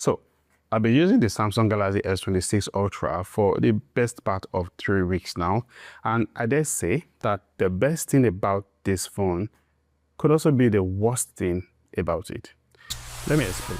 So I've been using the Samsung Galaxy S26 Ultra for the best part of 3 weeks now, and I dare say that the best thing about this phone could also be the worst thing about it. Let me explain.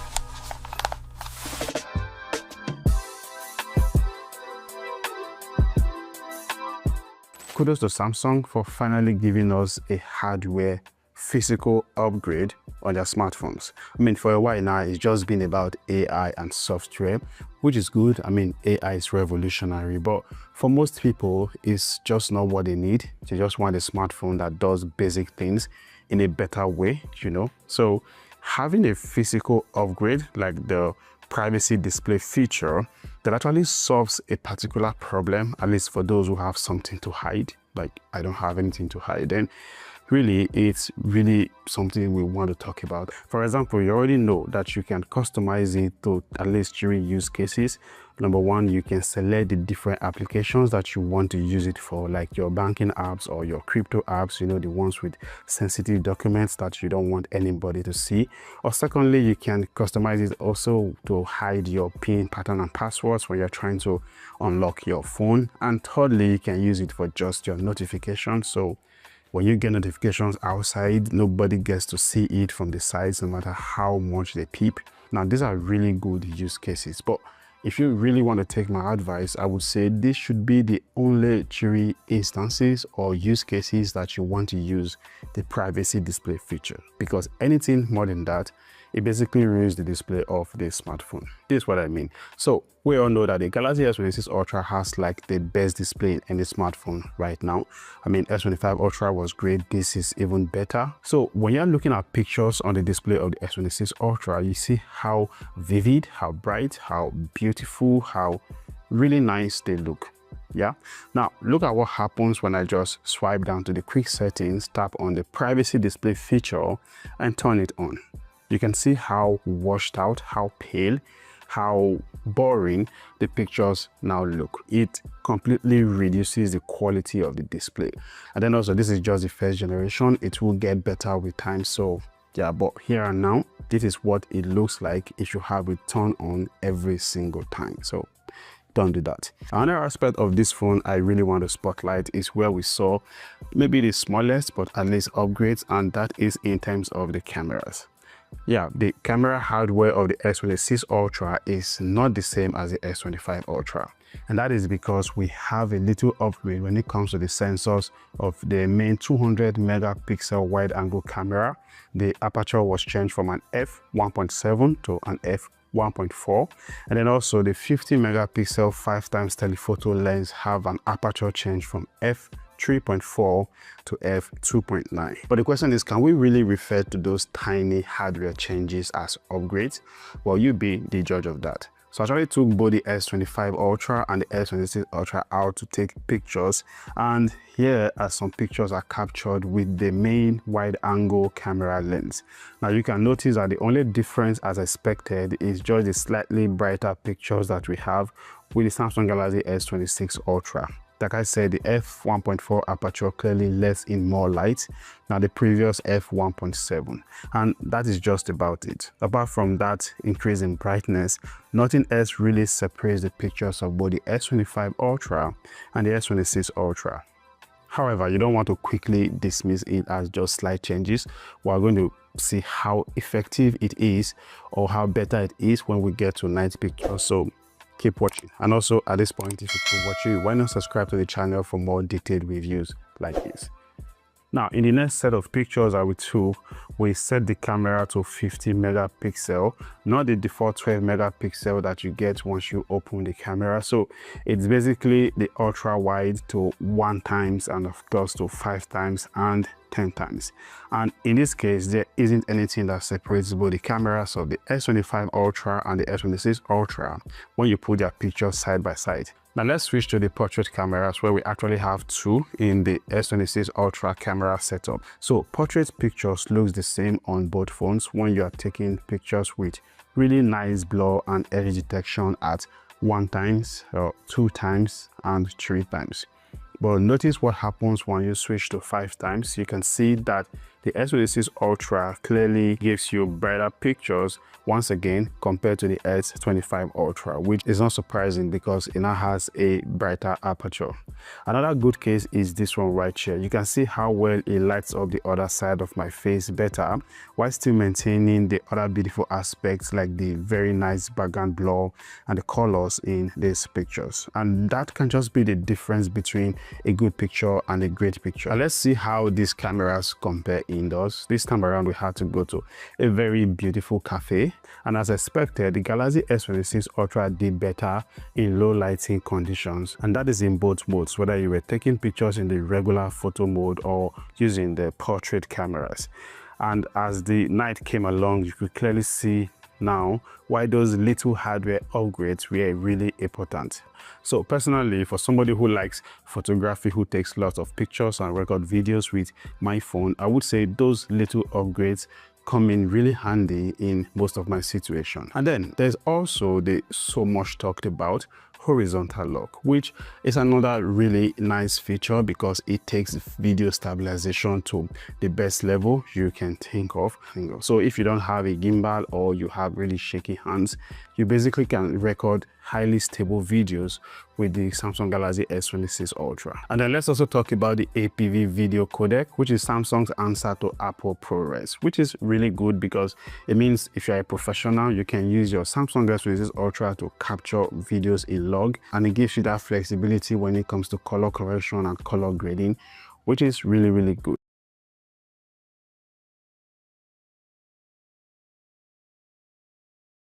Kudos to Samsung for finally giving us a hardware physical upgrade on their smartphones. I mean, for a while now, it's just been about AI and software, which is good. I mean, AI is revolutionary, but for most people, it's just not what they need. They just want a smartphone that does basic things in a better way, you know? So having a physical upgrade like the privacy display feature that actually solves a particular problem, at least for those who have something to hide, like I don't have anything to hide, then really it's really something we want to talk about. For example, you already know that you can customize it to at least 3 use cases. Number one, you can select the different applications that you want to use it for, like your banking apps or your crypto apps, you know, the ones with sensitive documents that you don't want anybody to see. Or secondly, you can customize it also to hide your PIN, pattern and passwords when you're trying to unlock your phone. And thirdly, you can use it for just your notifications. So when you get notifications outside, nobody gets to see it from the sides, no matter how much they peep. Now, these are really good use cases, but if you really want to take my advice, I would say this should be the only 3 instances or use cases that you want to use the privacy display feature, because anything more than that, it basically ruins the display of the smartphone. This is what I mean. So we all know that the Galaxy S26 Ultra has like the best display in any smartphone right now. I mean, S25 Ultra was great. This is even better. So when you're looking at pictures on the display of the S26 Ultra, you see how vivid, how bright, how beautiful, how really nice they look. Yeah. Now look at what happens when I just swipe down to the quick settings, tap on the privacy display feature and turn it on. You can see how washed out, how pale, how boring the pictures now look. It completely reduces the quality of the display. And then also, this is just the first generation. It will get better with time. So yeah, but here and now, this is what it looks like if you have it turned on every single time. So don't do that. Another aspect of this phone I really want to spotlight is where we saw maybe the smallest but at least upgrades, and that is in terms of the cameras. Yeah, the camera hardware of the S26 Ultra is not the same as the S25 Ultra. And that is because we have a little upgrade when it comes to the sensors of the main 200 megapixel wide angle camera. The aperture was changed from an f1.7 to an f1.4, and then also the 50 megapixel 5x telephoto lens have an aperture change from f3.4 to f2.9. But the question is, can we really refer to those tiny hardware changes as upgrades? Well, you be the judge of that. So I actually took both the S25 Ultra and the S26 Ultra out to take pictures, and here are some pictures I captured with the main wide angle camera lens. Now you can notice that the only difference as expected is just the slightly brighter pictures that we have with the Samsung Galaxy S26 Ultra. Like I said, the f1.4 aperture clearly lets in more light than the previous f1.7, and that is just about it. Apart from that increase in brightness, nothing else really separates the pictures of both the S25 Ultra and the S26 Ultra. However, you don't want to quickly dismiss it as just slight changes. We're going to see how effective it is or how better it is when we get to night pictures. So keep watching. And also at this point, if you keep watching, why not subscribe to the channel for more detailed reviews like this. Now, in the next set of pictures that we took, we set the camera to 50 megapixel, not the default 12 megapixel that you get once you open the camera. So it's basically the ultra wide to 1x and of course to 5x and 10x. And in this case, there isn't anything that separates both the cameras of the S25 Ultra and the S26 Ultra when you put their pictures side by side. Now let's switch to the portrait cameras, where we actually have 2 in the S26 Ultra camera setup. So portrait pictures looks the same on both phones when you are taking pictures with really nice blur and edge detection at 1x, 2x and 3x. But notice what happens when you switch to 5x. You can see that The S26 Ultra clearly gives you brighter pictures once again compared to the S25 Ultra, which is not surprising because it now has a brighter aperture. Another good case is this one right here. You can see how well it lights up the other side of my face better while still maintaining the other beautiful aspects like the very nice background blur and the colors in these pictures. And that can just be the difference between a good picture and a great picture. Now let's see how these cameras compare indoors. This time around we had to go to a very beautiful cafe, and as expected, the Galaxy S26 Ultra did better in low lighting conditions, and that is in both modes, whether you were taking pictures in the regular photo mode or using the portrait cameras. And as the night came along, you could clearly see now why those little hardware upgrades were really important. So personally, for somebody who likes photography, who takes lots of pictures and record videos with my phone, I would say those little upgrades come in really handy in most of my situations. And then there's also the so much talked about horizontal lock, which is another really nice feature because it takes video stabilization to the best level you can think of. So if you don't have a gimbal or you have really shaky hands, you basically can record highly stable videos with the Samsung Galaxy S26 Ultra. And then let's also talk about the APV video codec, which is Samsung's answer to Apple ProRes, which is really good because it means if you're a professional, you can use your Samsung S26 Ultra to capture videos in log, and it gives you that flexibility when it comes to color correction and color grading, which is really, really good.